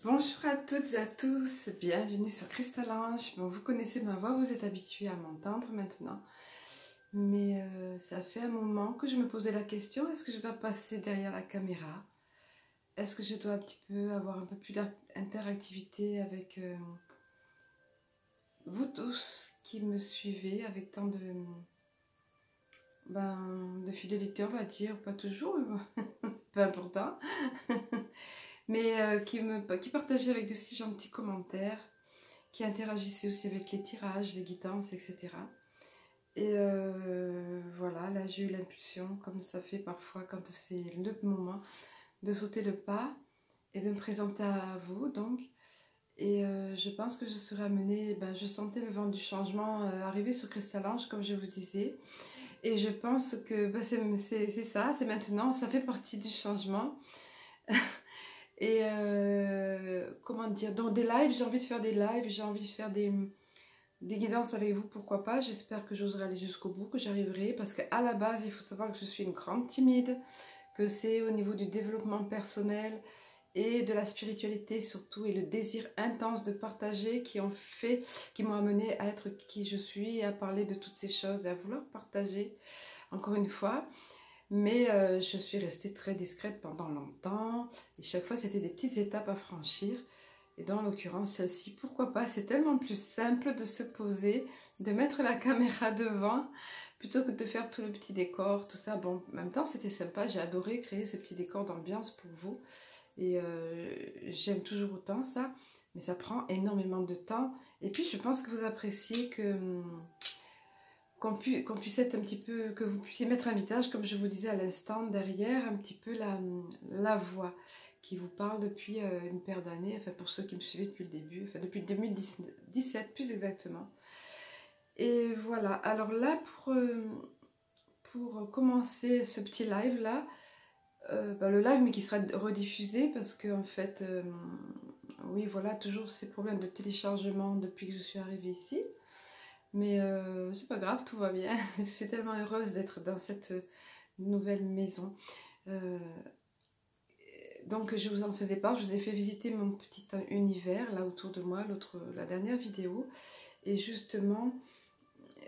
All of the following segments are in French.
Bonjour à toutes et à tous, bienvenue sur Cristal-Ange. Bon, vous connaissez ma voix, vous êtes habitués à m'entendre maintenant. Mais ça fait un moment que je me posais la question, est-ce que je dois passer derrière la caméra? Est-ce que je dois un petit peu avoir un peu plus d'interactivité avec vous tous qui me suivez avec tant de fidélité, on va dire, pas toujours, peu important. Mais qui partageait avec de si gentils commentaires, qui interagissait aussi avec les tirages, les guidances, etc. Et voilà, là j'ai eu l'impulsion, comme ça fait parfois quand c'est le moment, de sauter le pas et de me présenter à vous, donc. Et je pense que je serai amenée, je sentais le vent du changement arriver sur Cristal-Ange, comme je vous disais. Et je pense que c'est ça, c'est maintenant, ça fait partie du changement. Et comment dire, donc des lives, j'ai envie de faire des lives, j'ai envie de faire des guidances avec vous, pourquoi pas. J'espère que j'oserai aller jusqu'au bout, que j'arriverai, parce qu'à la base, il faut savoir que je suis une grande timide, que c'est au niveau du développement personnel et de la spiritualité surtout, et le désir intense de partager qui m'ont amené à être qui je suis, et à parler de toutes ces choses, et à vouloir partager, encore une fois. Mais je suis restée très discrète pendant longtemps. Et chaque fois, c'était des petites étapes à franchir. Et dans l'occurrence, celle-ci, pourquoi pas? C'est tellement plus simple de se poser, de mettre la caméra devant, plutôt que de faire tout le petit décor, tout ça. Bon, en même temps, c'était sympa. J'ai adoré créer ce petit décor d'ambiance pour vous. Et j'aime toujours autant ça. Mais ça prend énormément de temps. Et puis, je pense que vous appréciez qu'on puisse être un petit peu, que vous puissiez mettre un visage, comme je vous disais à l'instant, derrière un petit peu la voix qui vous parle depuis une paire d'années, enfin pour ceux qui me suivaient depuis le début, enfin depuis 2017 plus exactement. Et voilà, alors là pour commencer ce petit live là, le live mais qui sera rediffusé parce que en fait, oui voilà, toujours ces problèmes de téléchargement depuis que je suis arrivée ici. Mais c'est pas grave, tout va bien. Je suis tellement heureuse d'être dans cette nouvelle maison. Donc je vous en faisais part, je vous ai fait visiter mon petit univers là autour de moi, la dernière vidéo. Et justement,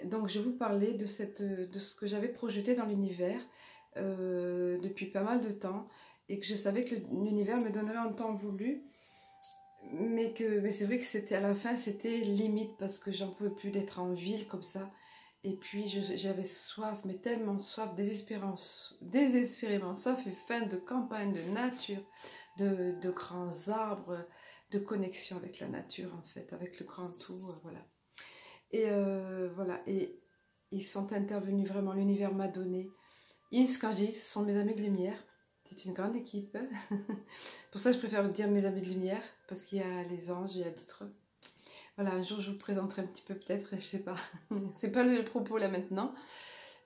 donc je vous parlais de ce que j'avais projeté dans l'univers depuis pas mal de temps. Et que je savais que l'univers me donnerait en temps voulu. Mais c'est vrai que c'était à la fin, c'était limite parce que j'en pouvais plus d'être en ville comme ça. Et puis j'avais soif, mais tellement soif, désespérément soif et faim de campagne, de nature, de grands arbres, de connexion avec la nature en fait, avec le grand tout, voilà. Et voilà, et ils sont intervenus vraiment, l'univers m'a donné. Ils, quand je dis, ce sont mes amis de lumière. C'est une grande équipe. Pour ça, je préfère dire mes amis de lumière, parce qu'il y a les anges, il y a d'autres. Voilà, un jour, je vous présenterai un petit peu, peut-être, je sais pas. C'est pas le propos, là, maintenant.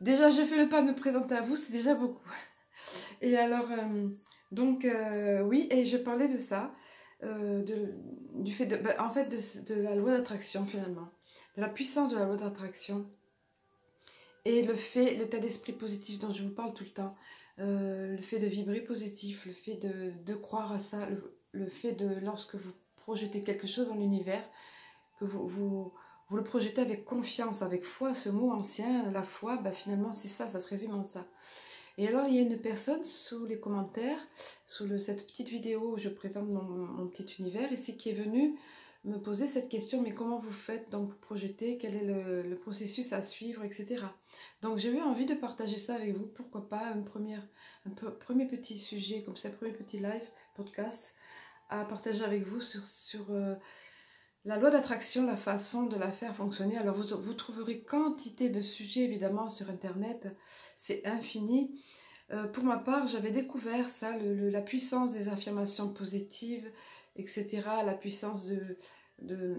Déjà, je fais le pas de me présenter à vous, c'est déjà beaucoup. Et alors, oui, et je parlais de ça, du fait en fait, de la loi d'attraction, finalement. De la puissance de la loi d'attraction. Et l'état d'esprit positif dont je vous parle tout le temps. Le fait de vibrer positif, le fait de croire à ça, le fait de, lorsque vous projetez quelque chose dans l'univers, que vous le projetez avec confiance, avec foi, ce mot ancien, la foi, finalement c'est ça, ça se résume en ça. Et alors il y a une personne sous les commentaires, cette petite vidéo où je présente mon petit univers ici, qui est venue me poser cette question, mais comment vous faites donc pour projeter, quel est le processus à suivre, etc. Donc j'ai eu envie de partager ça avec vous, pourquoi pas un premier petit sujet, comme ça, un premier petit live, podcast, à partager avec vous sur la loi d'attraction, la façon de la faire fonctionner. Alors vous trouverez quantité de sujets évidemment sur internet, c'est infini. Pour ma part, j'avais découvert ça, la puissance des affirmations positives, etc. La puissance le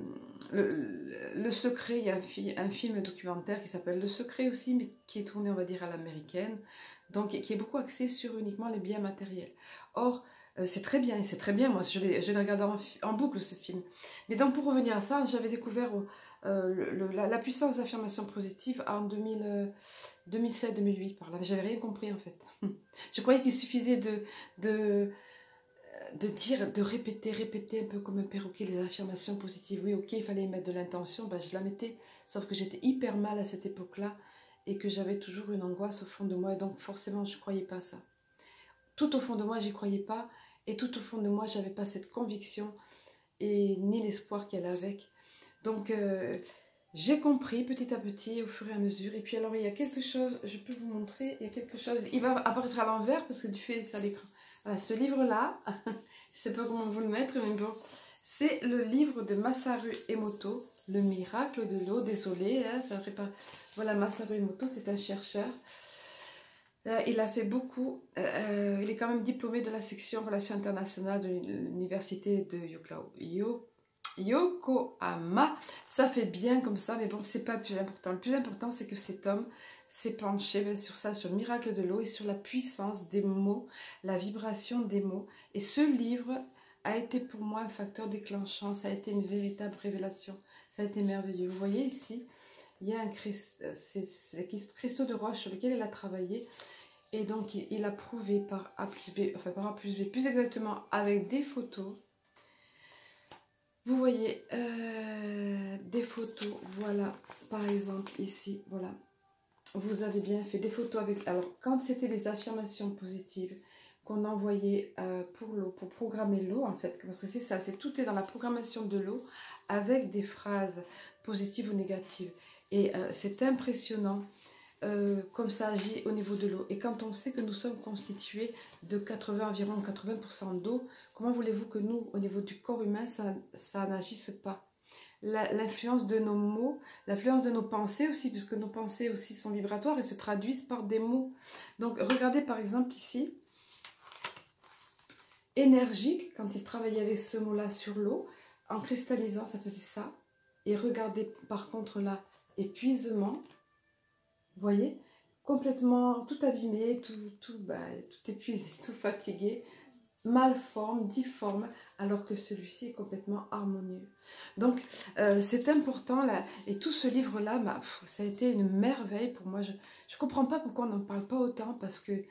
secret. Il y a un film documentaire qui s'appelle Le Secret aussi, mais qui est tourné, on va dire, à l'américaine, donc qui est beaucoup axé sur uniquement les biens matériels. Or, c'est très bien, moi je l'ai regardé en boucle ce film. Mais donc pour revenir à ça, j'avais découvert la puissance d'affirmation positive en 2007-2008 par là. J'avais rien compris en fait. Je croyais qu'il suffisait de dire, de répéter un peu comme un perroquet les affirmations positives. Oui, ok, il fallait y mettre de l'intention, ben, je la mettais. Sauf que j'étais hyper mal à cette époque-là et que j'avais toujours une angoisse au fond de moi. Et donc forcément, je ne croyais pas à ça. Tout au fond de moi, j'y croyais pas. Et tout au fond de moi, j'avais pas cette conviction et ni l'espoir qu'elle avait avec. Donc, j'ai compris petit à petit, au fur et à mesure. Et puis alors, il y a quelque chose, je peux vous montrer, il y a quelque chose, il va apparaître à l'envers parce que du fait, c'est à l'écran. Voilà, ce livre-là, je ne sais pas comment vous le mettre, mais bon, c'est le livre de Masaru Emoto, Le miracle de l'eau. Désolé, hein, ça fait pas... Voilà, Masaru Emoto, c'est un chercheur. Il a fait beaucoup, il est quand même diplômé de la section Relations internationales de l'université de Yokohama. Ça fait bien comme ça, mais bon, c'est pas le plus important. Le plus important, c'est que cet homme s'est penché sur ça, sur le miracle de l'eau et sur la puissance des mots, la vibration des mots. Et ce livre a été pour moi un facteur déclenchant, ça a été une véritable révélation, ça a été merveilleux. Vous voyez ici, il y a un cristaux de roche sur lequel il a travaillé. Et donc, il a prouvé par A plus B, enfin par A plus B, plus exactement avec des photos. Vous voyez, des photos, voilà, par exemple ici, voilà. Vous avez bien fait des photos avec... Alors, quand c'était des affirmations positives qu'on envoyait pour l'eau, pour programmer l'eau, en fait, parce que c'est ça, tout est dans la programmation de l'eau avec des phrases positives ou négatives. Et c'est impressionnant comme ça agit au niveau de l'eau. Et quand on sait que nous sommes constitués de environ 80% d'eau, comment voulez-vous que nous, au niveau du corps humain, ça n'agisse pas? L'influence de nos mots, l'influence de nos pensées aussi, puisque nos pensées aussi sont vibratoires et se traduisent par des mots. Donc regardez par exemple ici, énergique, quand il travaillait avec ce mot-là sur l'eau, en cristallisant, ça faisait ça. Et regardez par contre là, épuisement, vous voyez, complètement tout abîmé, tout épuisé, tout fatigué, malforme, difforme, alors que celui-ci est complètement harmonieux. Donc, c'est important, là, et tout ce livre-là, ça a été une merveille pour moi. Je ne comprends pas pourquoi on n'en parle pas autant, parce que,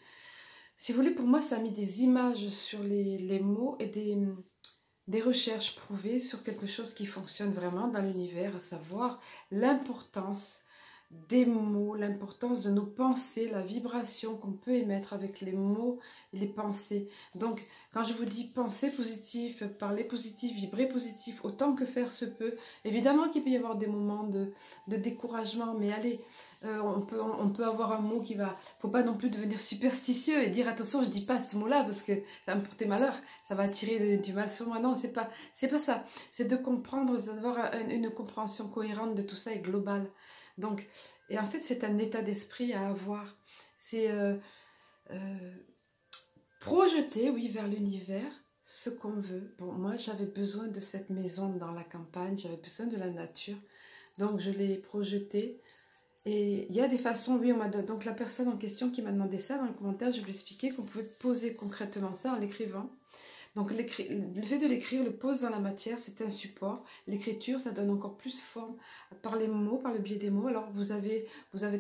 si vous voulez, pour moi, ça a mis des images sur les mots et des recherches prouvées sur quelque chose qui fonctionne vraiment dans l'univers, à savoir l'importance des mots, l'importance de nos pensées, la vibration qu'on peut émettre avec les mots et les pensées. Donc, quand je vous dis penser positif, parler positif, vibrer positif, autant que faire se peut, évidemment qu'il peut y avoir des moments de découragement, mais allez, on peut avoir un mot qui va... Faut pas non plus devenir superstitieux et dire attention, je dis pas ce mot-là parce que ça va me porter malheur, ça va attirer du mal sur moi. Non, c'est pas ça. C'est de comprendre, d'avoir une compréhension cohérente de tout ça et globale. Donc, et en fait, c'est un état d'esprit à avoir. C'est projeter, oui, vers l'univers ce qu'on veut. Bon, moi, j'avais besoin de cette maison dans la campagne, j'avais besoin de la nature. Donc, je l'ai projeté. Et il y a des façons, oui, donc la personne en question qui m'a demandé ça dans le commentaire, je lui ai expliqué qu'on pouvait poser concrètement ça en l'écrivant. Donc le fait de l'écrire, le pose dans la matière, c'est un support. L'écriture, ça donne encore plus forme par les mots, par le biais des mots. Alors vous avez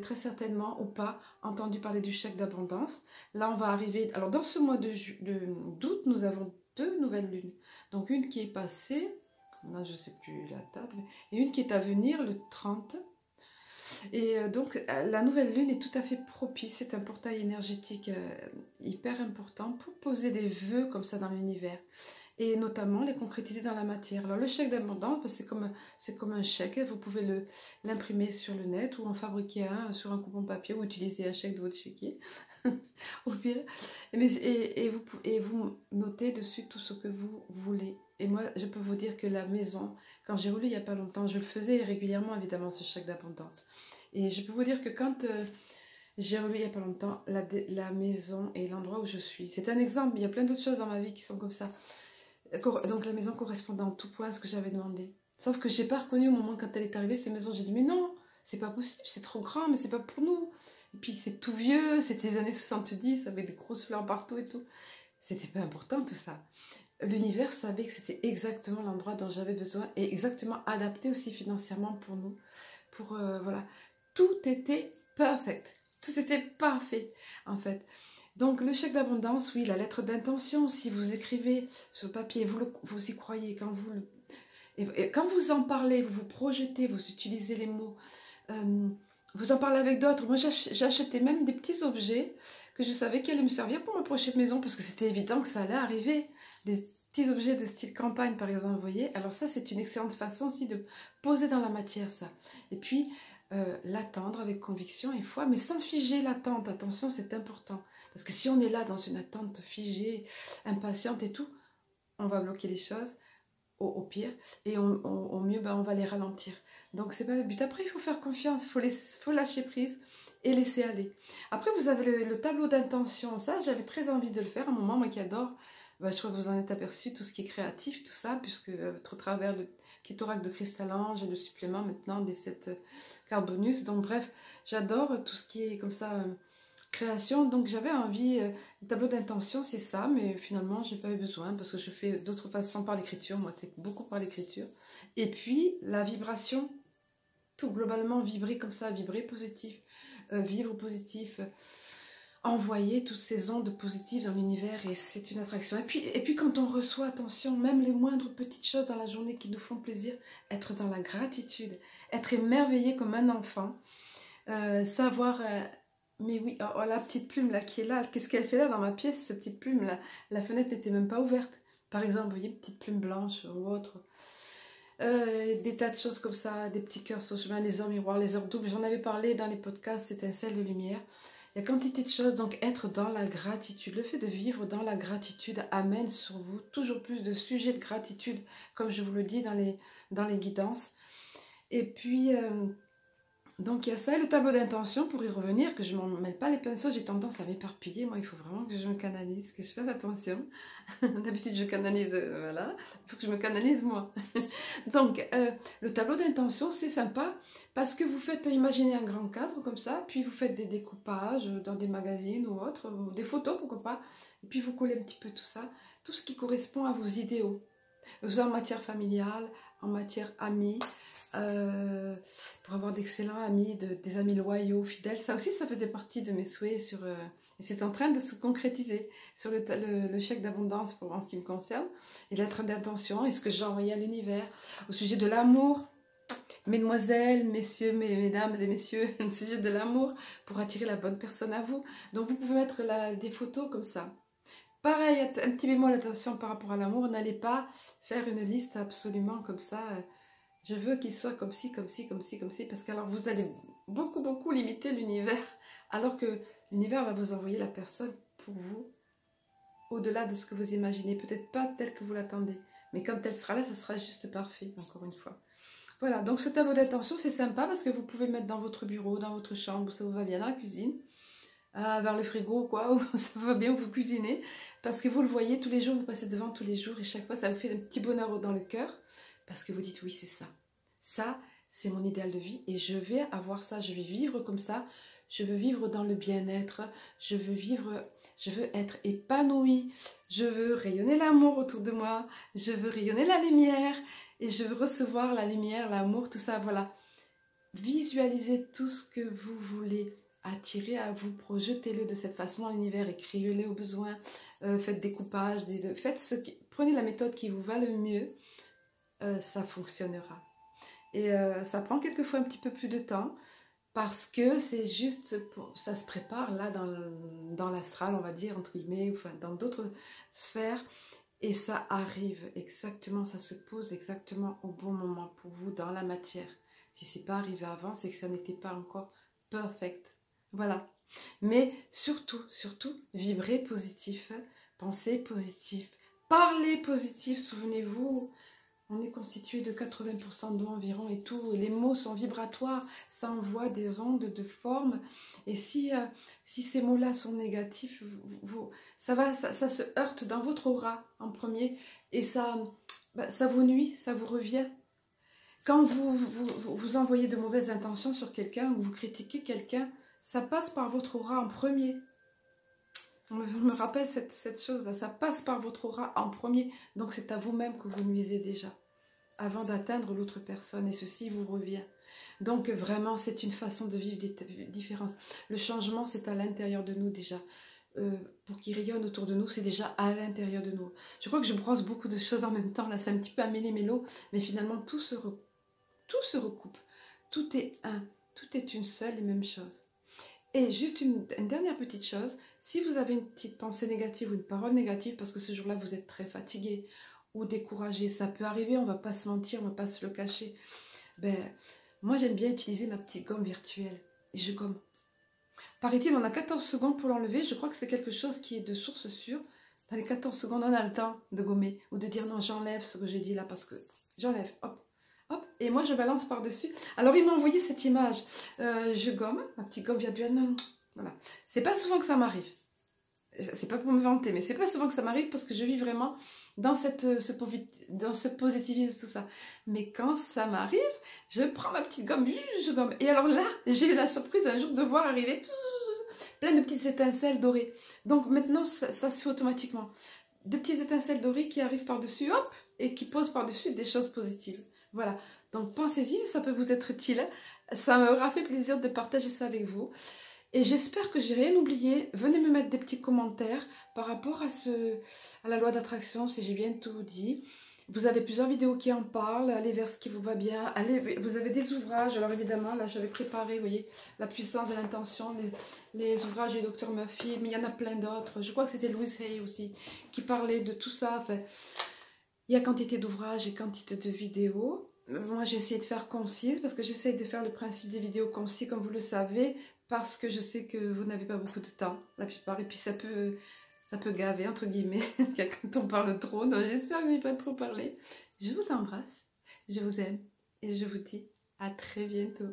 très certainement ou pas entendu parler du chèque d'abondance. Là, on va arriver... Alors dans ce mois d'août, nous avons 2 nouvelles lunes. Donc une qui est passée, là je ne sais plus la date, et une qui est à venir le 30. Et donc la nouvelle lune est tout à fait propice, c'est un portail énergétique hyper important pour poser des vœux comme ça dans l'univers et notamment les concrétiser dans la matière. Alors le chèque d'abondance, c'est comme un chèque, vous pouvez l'imprimer sur le net ou en fabriquer un sur un coupon papier ou utiliser un chèque de votre chéquier au pire, et vous notez dessus tout ce que vous voulez. Et moi, je peux vous dire que la maison, quand j'ai relu il n'y a pas longtemps, je le faisais régulièrement évidemment ce chèque d'abondance. Et je peux vous dire que quand j'ai relu il n'y a pas longtemps, la maison et l'endroit où je suis, c'est un exemple, il y a plein d'autres choses dans ma vie qui sont comme ça. Donc la maison correspondant en tout point à ce que j'avais demandé. Sauf que je n'ai pas reconnu au moment quand elle est arrivée, cette maison, j'ai dit mais non, c'est pas possible, c'est trop grand, mais c'est pas pour nous. Et puis c'est tout vieux, c'était les années 70 avec des grosses fleurs partout et tout. C'était pas important tout ça. L'univers savait que c'était exactement l'endroit dont j'avais besoin et exactement adapté aussi financièrement pour nous. Pour voilà, tout était perfect, tout était parfait en fait. Donc le chèque d'abondance, oui, la lettre d'intention, si vous écrivez sur le papier, vous y croyez, et quand vous en parlez, vous vous projetez, vous utilisez les mots, vous en parlez avec d'autres. Moi, j'achetais même des petits objets que je savais qu'ils allaient me servir pour ma prochaine maison, parce que c'était évident que ça allait arriver. Des petits objets de style campagne, par exemple, vous voyez. Alors ça, c'est une excellente façon aussi de poser dans la matière, ça. Et puis, l'attendre avec conviction et foi, mais sans figer l'attente. Attention, c'est important. Parce que si on est là dans une attente figée, impatiente et tout, on va bloquer les choses au pire, et au mieux, ben, on va les ralentir. Donc, c'est pas le but. Après, il faut faire confiance, il faut lâcher prise et laisser aller. Après, vous avez le tableau d'intention. Ça, j'avais très envie de le faire. À un moment, moi qui adore, ben, je crois que vous en êtes aperçu, tout ce qui est créatif, tout ça, puisque au travers le petit oracle de Cristal-Ange et le supplément maintenant des 7 Carbonus. Donc, bref, j'adore tout ce qui est comme ça... création, donc j'avais envie, le tableau d'intention c'est ça, mais finalement j'ai pas eu besoin parce que je fais d'autres façons par l'écriture, moi c'est beaucoup par l'écriture. Et puis la vibration, tout globalement vibrer comme ça, vibrer positif, vivre positif, envoyer toutes ces ondes positives dans l'univers et c'est une attraction. Et puis quand on reçoit, attention, même les moindres petites choses dans la journée qui nous font plaisir, être dans la gratitude, être émerveillé comme un enfant, savoir... mais oui, oh, la petite plume là qui est là, qu'est-ce qu'elle fait là dans ma pièce, cette petite plume là? La fenêtre n'était même pas ouverte. Par exemple, vous voyez, une petite plume blanche ou autre. Des tas de choses comme ça, des petits cœurs sur le chemin, les heures miroirs, les heures doubles. J'en avais parlé dans les podcasts, étincelles de lumière. Il y a quantité de choses, donc être dans la gratitude. Le fait de vivre dans la gratitude amène sur vous toujours plus de sujets de gratitude, comme je vous le dis dans les guidances. Et puis... donc il y a ça et le tableau d'intention pour y revenir, que je ne m'en mêle pas les pinceaux, j'ai tendance à m'éparpiller, moi il faut vraiment que je me canalise, que je fasse attention. D'habitude je canalise, voilà, il faut que je me canalise moi. Donc le tableau d'intention c'est sympa parce que vous faites imaginer un grand cadre comme ça, puis vous faites des découpages dans des magazines ou autres, ou des photos pourquoi pas, et puis vous collez un petit peu tout ça, tout ce qui correspond à vos idéaux, soit en matière familiale, en matière amie, pour avoir d'excellents amis, des amis loyaux, fidèles. Ça aussi, ça faisait partie de mes souhaits et c'est en train de se concrétiser sur le chèque d'abondance en ce qui me concerne, et lettre d'intention, et ce que j'ai envoyé à l'univers au sujet de l'amour. Mesdemoiselles, messieurs, mesdames et messieurs, le sujet de l'amour pour attirer la bonne personne à vous. Donc vous pouvez mettre des photos comme ça. Pareil, un petit bémol, attention par rapport à l'amour, n'allez pas faire une liste absolument comme ça. Je veux qu'il soit comme ci, comme ci, comme ci, comme ci, parce qu'alors vous allez beaucoup limiter l'univers, alors que l'univers va vous envoyer la personne pour vous, au-delà de ce que vous imaginez, peut-être pas tel que vous l'attendez, mais quand elle sera là, ça sera juste parfait, encore une fois. Voilà, donc ce tableau d'intention, c'est sympa, parce que vous pouvez le mettre dans votre bureau, dans votre chambre, ça vous va bien, dans la cuisine, vers le frigo, quoi, où ça va bien, où vous cuisinez, parce que vous le voyez tous les jours, vous passez devant tous les jours, et chaque fois, ça vous fait un petit bonheur dans le cœur, parce que vous dites, oui, c'est ça. Ça, c'est mon idéal de vie et je vais avoir ça, je vais vivre comme ça, je veux vivre dans le bien-être, je veux être épanouie, je veux rayonner l'amour autour de moi, je veux rayonner la lumière et je veux recevoir la lumière, l'amour, tout ça, voilà. Visualisez tout ce que vous voulez attirer à vous, projetez-le de cette façon dans l'univers, écrivez-le au besoin, faites découpage, prenez la méthode qui vous va le mieux, ça fonctionnera. Et ça prend quelquefois un petit peu plus de temps parce que c'est juste, ça se prépare là dans l'astral, on va dire, entre guillemets, enfin dans d'autres sphères. Et ça arrive exactement, ça se pose exactement au bon moment pour vous dans la matière. Si c'est pas arrivé avant, c'est que ça n'était pas encore perfect. Voilà. Mais surtout, vibrez positif, pensez positif, parlez positif, souvenez-vous. On est constitué de 80% d'eau environ et tout. Les mots sont vibratoires, ça envoie des ondes de forme. Et si ces mots-là sont négatifs, ça se heurte dans votre aura en premier. Et ça vous nuit, ça vous revient. Quand vous envoyez de mauvaises intentions sur quelqu'un ou vous critiquez quelqu'un, ça passe par votre aura en premier. On me rappelle cette chose-là, ça passe par votre aura en premier. Donc c'est à vous-même que vous nuisez déjà, avant d'atteindre l'autre personne, et ceci vous revient. Donc vraiment, c'est une façon de vivre différente. Le changement, c'est à l'intérieur de nous déjà. pour qu'il rayonne autour de nous, c'est déjà à l'intérieur de nous. Je crois que je brosse beaucoup de choses en même temps, là c'est un petit peu amélie-mélo, mais finalement tout se recoupe, tout est un, tout est une seule et même chose. Et juste une dernière petite chose, si vous avez une petite pensée négative ou une parole négative, parce que ce jour-là vous êtes très fatigué ou découragé, ça peut arriver, on ne va pas se mentir, on ne va pas se le cacher, ben, moi j'aime bien utiliser ma petite gomme virtuelle, et je gomme. Paraît-il, on a 14 secondes pour l'enlever. Je crois que c'est quelque chose qui est de source sûre. Dans les 14 secondes, on a le temps de gommer. Ou de dire non, j'enlève ce que j'ai dit là parce que j'enlève. Hop, hop. Et moi, je balance par-dessus. Alors, il m'a envoyé cette image. Je gomme, ma petite gomme virtuelle. Non, non. Voilà. C'est pas souvent que ça m'arrive. C'est pas pour me vanter, mais c'est pas souvent que ça m'arrive parce que je vis vraiment dans ce positivisme, tout ça. Mais quand ça m'arrive, je prends ma petite gomme, je gomme. Et alors là, j'ai eu la surprise un jour de voir arriver plein de petites étincelles dorées. Donc maintenant, ça se fait automatiquement. De petites étincelles dorées qui arrivent par-dessus, hop, et qui posent par-dessus des choses positives. Voilà. Donc pensez-y, ça peut vous être utile. Ça m'aura fait plaisir de partager ça avec vous. Et j'espère que j'ai rien oublié. Venez me mettre des petits commentaires par rapport à la loi d'attraction, si j'ai bien tout dit. Vous avez plusieurs vidéos qui en parlent. Allez vers ce qui vous va bien. Allez, vous avez des ouvrages. Alors évidemment, là j'avais préparé, vous voyez, La puissance de l'intention, les ouvrages du Dr Murphy, mais il y en a plein d'autres. Je crois que c'était Louise Hay aussi qui parlait de tout ça. Enfin, il y a quantité d'ouvrages et quantité de vidéos. Moi j'ai essayé de faire concise parce que j'essaie de faire le principe des vidéos concis comme vous le savez. Parce que je sais que vous n'avez pas beaucoup de temps, la plupart, et puis ça peut gaver, entre guillemets, quand on parle trop. Donc j'espère que je n'ai pas trop parlé. Je vous embrasse, je vous aime, et je vous dis à très bientôt.